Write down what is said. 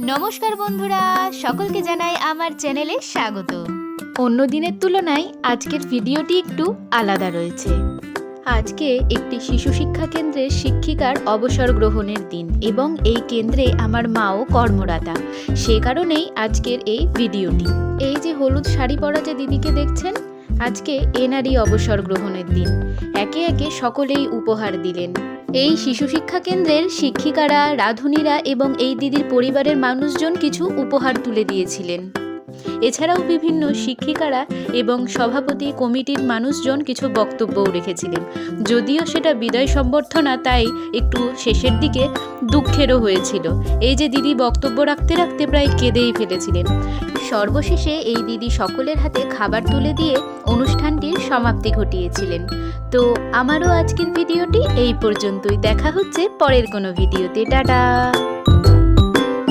নমস্কার বন্ধুরা, সকলকে জানাই আমার চ্যানেলে স্বাগত। অন্য দিনের তুলনায় আজকের ভিডিওটি একটু আলাদা রয়েছে। আজকে একটি শিশু শিক্ষা কেন্দ্রের শিক্ষিকার অবসর গ্রহণের দিন এবং এই কেন্দ্রে আমার মাও কর্মরতা, সে কারণেই আজকের এই ভিডিওটি। এই যে হলুদ শাড়ি পরা যে দিদিকে দেখছেন, আজকে এনারই অবসর গ্রহণের দিন। একে একে সকলেই উপহার দিলেন। এই শিশু শিক্ষা কেন্দ্রের শিক্ষিকারা, রাঁধুনিরা এবং এই দিদির পরিবারের মানুষজন কিছু উপহার তুলে দিয়েছিলেন। এছাড়াও বিভিন্ন শিক্ষিকারা এবং সভাপতি কমিটির মানুষজন কিছু বক্তব্যও রেখেছিলেন। যদিও সেটা বিদায় সম্বর্ধনা, তাই একটু শেষের দিকে দুঃখেরও হয়েছিল। এই যে দিদি বক্তব্য রাখতে রাখতে প্রায় কেঁদেই ফেলেছিলেন। সর্বশেষে এই দিদি সকলের হাতে খাবার তুলে দিয়ে অনুষ্ঠানটির সমাপ্তি ঘটিয়েছিলেন। তো আমারও আজকের ভিডিওটি এই পর্যন্তই। দেখা হচ্ছে পরের কোনো ভিডিওতে। টাটা।